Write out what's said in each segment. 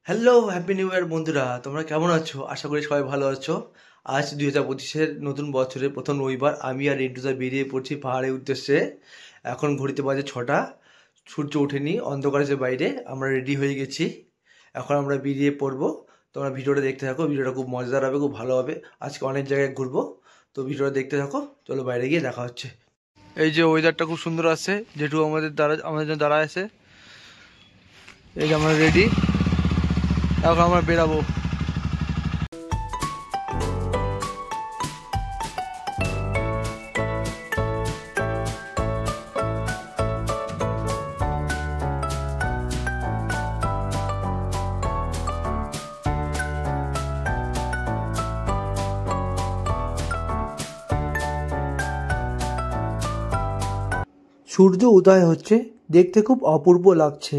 Hello, happy new year বন্ধুরা। তোমরা কেমন আছো? আশা করি সবাই ভালো আছো। আজ 2025-এর নতুন বছরের প্রথম রবিবার। আমি আর রিন্টুদা বেরিয়ে পড়ছি পাহাড়ের উদ্দেশ্যে। এখন ঘড়িতে বাজে 6টা, সূর্য ওঠেনি, অন্ধকার আছে বাইরে। আমরা রেডি হয়ে গেছি, এখন আমরা বেরিয়ে পড়বো। তোমরা ভিডিওটা দেখতে থাকো, ভিডিওটা খুব মজাদার হবে, খুব ভালো হবে। আজকে অনেক জায়গায় ঘুরবো, তো ভিডিওটা দেখতে থাকো। চলো বাইরে গিয়ে দেখা হচ্ছে। এই যে ওয়েদারটা খুব সুন্দর আছে, যেটু আমাদের জন্য দাঁড়ায় আছে। এই যে আমরা রেডি, এখন আমরা বেরাবো। সূর্য উদয় হচ্ছে, দেখতে খুব অপূর্ব লাগছে।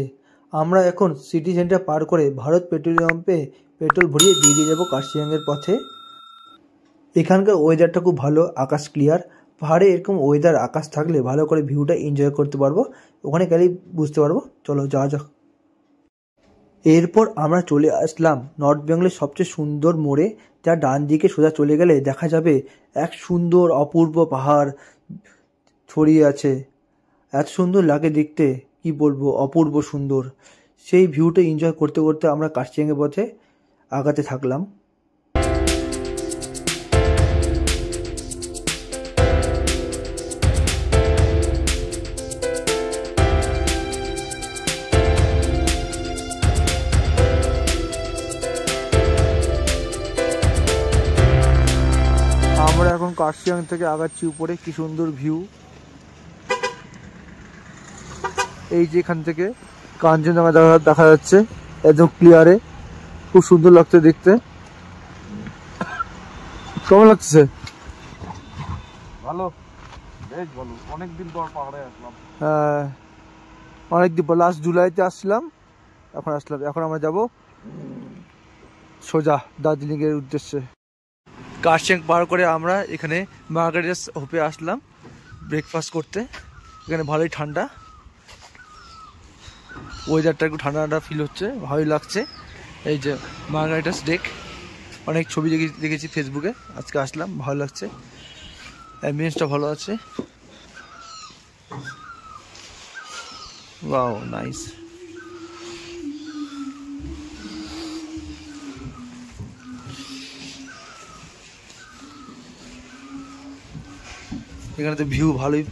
আমরা এখন সিটি সেন্টার পার করে ভারত পেট্রোলিয়াম পাম্পে পেট্রোল ভরিয়ে বেরিয়ে যাবো কার্শিয়াংয়ের পথে। এখানকার ওয়েদারটা খুব ভালো, আকাশ ক্লিয়ার। পাহাড়ে এরকম ওয়েদার আকাশ থাকলে ভালো করে ভিউটা এনজয় করতে পারবো, ওখানে গেলেই বুঝতে পারবো। চলো যাওয়া যাক। এরপর আমরা চলে আসলাম নর্থ বেঙ্গলের সবচেয়ে সুন্দর মোড়ে, যা ডান দিকে সোজা চলে গেলে দেখা যাবে এক সুন্দর অপূর্ব পাহাড় ছড়িয়ে আছে। এত সুন্দর লাগে দেখতে, কি বলবো, অপূর্ব সুন্দর। সেই ভিউটা এনজয় করতে করতে আমরা কার্শিয়াংয়ের পথে আগাতে থাকলাম। আমরা এখন কার্শিয়াং থেকে আগাচ্ছি উপরে। কি সুন্দর ভিউ! এই যে এখান থেকে কাঞ্চনজঙ্ঘা দেখা যাচ্ছে একদম ক্লিয়ারে, খুব সুন্দর লাগছে দেখতে। কেমন লাগছে? ভালো, বেশ ভালো। অনেকদিন পর পাহাড়ে আসলাম। হ্যাঁ, অনেকদিন পর, লাস্ট জুলাইতে আসলাম। এখন আমরা যাব সোজা দার্জিলিং এর উদ্দেশ্যে। কার্শিয়াং পার করে আমরা এখানে মার্গারিটাস হোপে আসলাম ব্রেকফাস্ট করতে। এখানে ভালোই ঠান্ডা, ওয়েদারটা একটু ঠান্ডা ঠান্ডা ফিল হচ্ছে, ভালোই লাগছে। এই যে মার্গারিটাস ডেক, অনেক ছবি দেখেছি ফেসবুকে, আজকে আসলাম, ভালো লাগছে। অ্যাম্বিয়েন্সটা ভালো আছে। Wow, nice. এখানে তো ভিউ ভালোই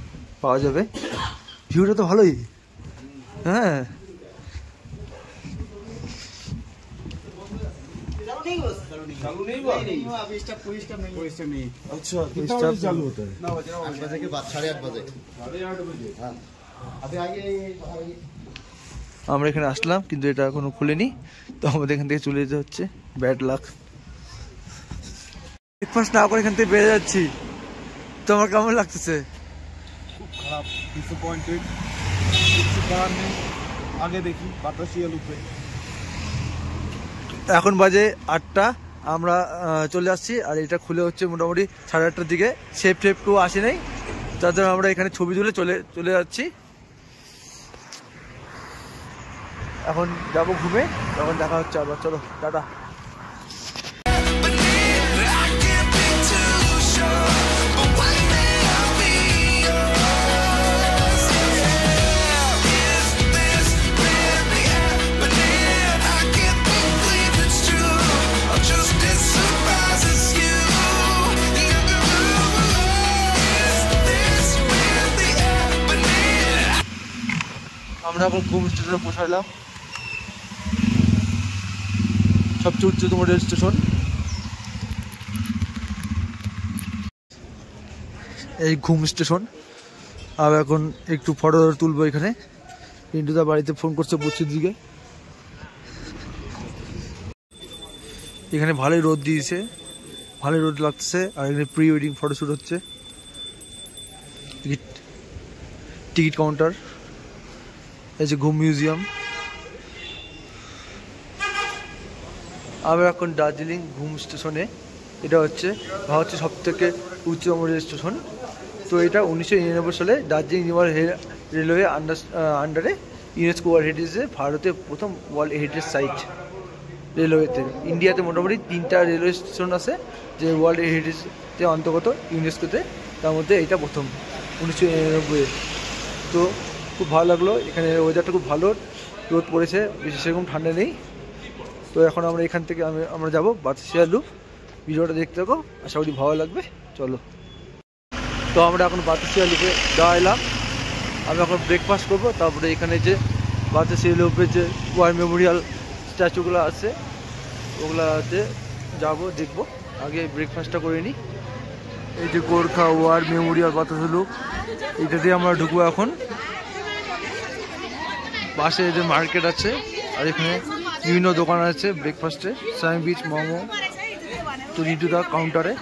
পাওয়া যাবে, ভিউটা তো ভালোই। হ্যাঁ, আমরা এখানে আসলাম কিন্তু এটা এখনো খুলেনি, তো আমাদের এখান থেকে চলে যেতে হচ্ছে। Bad luck. ব্রেকফাস্ট না করে এখান থেকে বেড়ে যাচ্ছি। তোমার কেমন লাগতেছে? খুব খারাপ, ডিসঅ্যাপয়েন্টেড। কিছু করার নেই, আগে দেখি বাতাসিয়া লুপে। এখন বাজে 8টা, আমরা চলে আসছি। আর এটা খুলে হচ্ছে মোটামুটি 8:30টার দিকে। শেপ টু আসে নাই, তার জন্য আমরা এখানে ছবি তুলে চলে যাচ্ছি। এখন যাবো ঘুমে, তখন দেখা হচ্ছে আবার। চলো টাটা। আমরা এখন ঘুম স্টেশনে পৌঁছালাম, সবচেয়ে উচ্চতম রেল স্টেশন। এই ঘুম স্টেশন। আর এখন একটু ফটো তুলবো এখানে। রিন্টুদা বাড়িতে ফোন করছে পশ্চিম দিকে। এখানে ভালোই রোদ দিয়েছে, ভালোই রোদ লাগছে। আর এখানে প্রি ওয়েডিং ফটোশ্যুট হচ্ছে। টিকিট কাউন্টার, এই যে ঘুম মিউজিয়াম। আমরা এখন দার্জিলিং ঘুম স্টেশনে। এটা হচ্ছে ভারতের সব থেকে উচ্চতম রেল স্টেশন। তো এটা 1999 সালে দার্জিলিং রিভার রেলওয়ে আন্ডারে ইউনেস্কো ওয়ার্ল্ড হেরিটেজে ভারতের প্রথম ওয়ার্ল্ড হেরিটেজ সাইট। রেলওয়েতে। ইন্ডিয়াতে মোটামুটি 3টা রেলওয়ে স্টেশন আছে যে ওয়ার্ল্ড হেরিটেজে অন্তর্গত ইউনেস্কোতে, তার মধ্যে এইটা প্রথম 1999-এ। তো খুব ভালো লাগলো, এখানে ওয়েদারটা খুব ভালো, রোদ পড়েছে, বেশি সেরকম ঠান্ডা নেই। তো এখন আমরা এখান থেকে আমরা যাবো বাতাসিয়া লুপ। ভিডিওটা দেখতে থাকো, আশা করি ভালো লাগবে। চলো, তো আমরা এখন বাতাসিয়া লুপে যাওয়া এলাম। আমি এখন ব্রেকফাস্ট করবো, তারপরে এখানে যে বাতাসিয়া লুপের যে ওয়ার মেমোরিয়াল স্ট্যাচুগুলো আছে ওগুলাতে যাবো, দেখবো। আগে ব্রেকফাস্টটা করে নিই। এই যে Gorkha war memorial Batasia loop, এইটা দিয়ে আমরা ঢুকবো এখন। পাশে যে মার্কেট আছে, আর এখানে বিভিন্ন দোকান আছে ব্রেকফাস্টে, স্যান্ডউইচ, মোমো। তো নিটু দা কাউন্টারে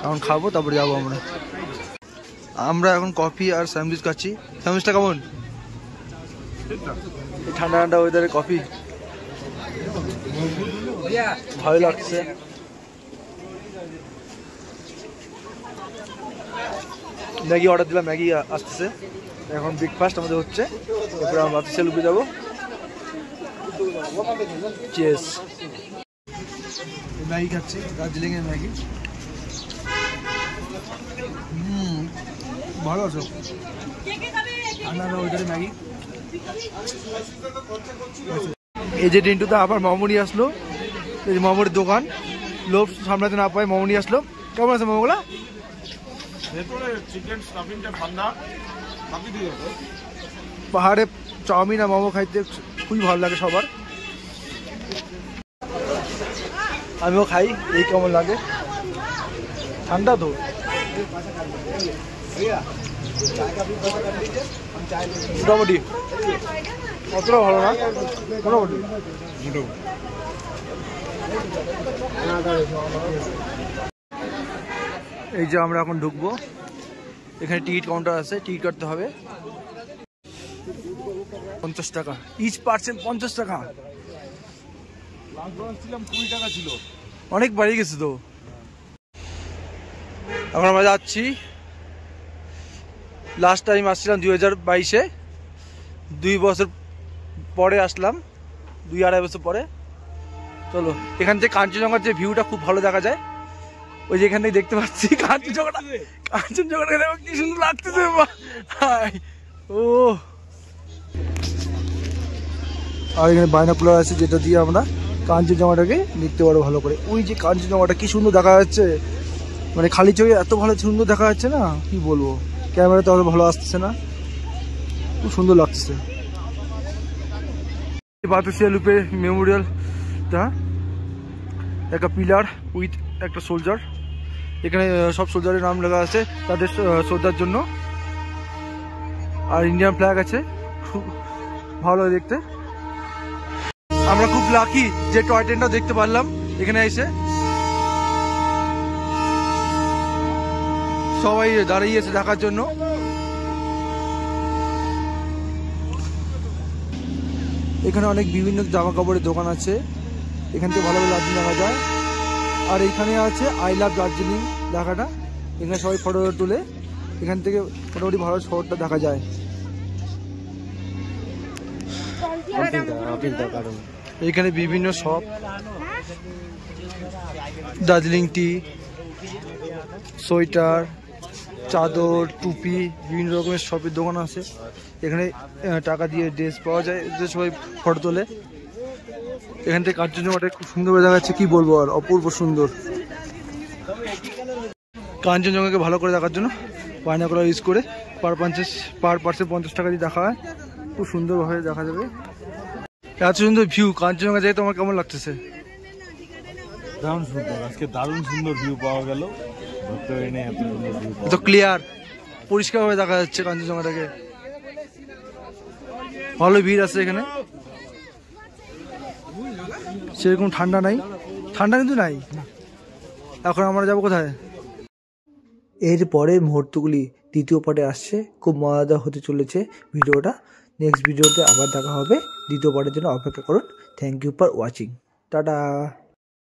এখন খাবো, তারপরে যাবো আমরা। আমরা এখন কফি আর স্যান্ডউইচ খাচ্ছি। স্যান্ডউইচটা কেমন? ঠান্ডা ঠান্ডা ওয়েদারে কফি ভালো লাগছে। ম্যাগি অর্ডার দিলাম, ম্যাগি আসতেছে। এখন ব্রেকফাস্ট আমাদের হচ্ছে, এরপরে আমরা বাতাসিয়া লুপে যাবো। চিয়ার্স। ম্যাগি খাচ্ছি, দার্জিলিংয়ের ম্যাগি। ভালো আছে, ঠান্ডা ওইটারে ম্যাগি। এই যে টিন্টুদা আবার মোমো নিয়ে আসলো, এই যে মোমোর দোকান, লোভ সামলাতে না পায় মোমো নিয়ে আসলো। কেমন আছে মোমোগুলা? পাহাড়ে চাউমিন আর মোমো খাইতে খুবই ভালো লাগে সবার। আমিও খাই, এই কেমন লাগে, ঠান্ডা তো। মোটামুটি অতটা ভালো না, মোটামুটি। এই যে আমরা এখন ঢুকবো, এখানে টিকিট কাউন্টার আছে, টিকিট কাটতে হবে 50 টাকা ইচ পার্সেন্ট। 50 টাকা, 20 টাকা ছিল, অনেক বাড়িয়ে গেছে তো। এখন আমরা যাচ্ছি, লাস্ট টাইম আসছিলাম 2022-এ, 2 বছর পরে আসলাম, 2-2.5 বছর পরে। চলো, এখান থেকে কাঞ্চনজঙ্ঘার যে ভিউটা খুব ভালো দেখা যায়, ওই যে এখান থেকে দেখতে পাচ্ছি কাঞ্চনজঙ্ঘাটা কি সুন্দর লাগতেছে। ও, আর এখানে বাইনোকুলার আছে যেটা দিয়ে আমরা কাঞ্চনজঙ্ঘাটাকে দেখতে পারবো ভালো করে। ওই যে কাঞ্চনজঙ্ঘাটা কি সুন্দর দেখা যাচ্ছে, মানে খালি চোখে এত ভালো সুন্দর দেখা যাচ্ছে না, কি বলবো, ক্যামেরাতে অত ভালো আসতেছে না, খুব সুন্দর লাগছে। বাতাসিয়া লুপের মেমোরিয়ালটা একটা পিলার উইথ একটা সোলজার, এখানে সব সোলজারের নাম লেখা আছে তাদের শ্রদ্ধার জন্য, আর ইন্ডিয়ান ফ্ল্যাগ আছে, খুব ভালো দেখতে। আমরা খুব লাকি যে টয় ট্রেনটা দেখতে পারলাম এখানে এসে। সবাই দাঁড়িয়েছে দেখার জন্য। এখানে অনেক বিভিন্ন জামা কাপড়ের দোকান আছে, এখান থেকে ভালো ভালো দার্জিলিং দেখা যায়। আর এখানে আছে আই লাভ দার্জিলিং লেখাটা, এখানে সবাই ফটো তুলে, এখান থেকে মোটামুটি ভালো শহরটা দেখা যায়। এখানে বিভিন্ন শপ, দার্জিলিং টি, সোয়েটার, চাদর, টুপি, বিভিন্ন রকমের শপের দোকান আছে। এখানে টাকা দিয়ে ড্রেস পাওয়া যায়, যে সবাই ফটো তোলে। এখান থেকে কাঞ্চনজঙ্ঘাটা খুব সুন্দর দেখা যাচ্ছে, কি বলবো, আর অপূর্ব সুন্দর। কাঞ্চনজঙ্ঘাকে ভালো করে দেখার জন্য বাইনোকুলার ইউজ করে পার পার্সন 50 টাকা দিয়ে দেখা হয়, খুব সুন্দরভাবে দেখা যাবে। এত সুন্দর ভিউ কাঞ্চনজঙ্ঘা যাই, তোমার কেমন লাগতেছে? দারুণ সুন্দর, আজকে দারুণ সুন্দর ভিউ পাওয়া গেল। তো ক্লিয়ার, পরিষ্কারভাবে দেখা যাচ্ছে কাঞ্চনজঙ্ঘাটাকে। ভালো ভিড় আছে এখানে, সেরকম ঠান্ডা নাই, ঠান্ডা কিন্তু নাই। এখন আমরা যাবো কোথায়? এর পরের মুহূর্তগুলি দ্বিতীয় পার্টে আসছে, খুব মজাদার হতে চলেছে ভিডিওটা। নেক্সট ভিডিওতে আবার দেখা হবে, দ্বিতীয় পার্টের জন্য অপেক্ষা করুন। Thank you for watching, tata.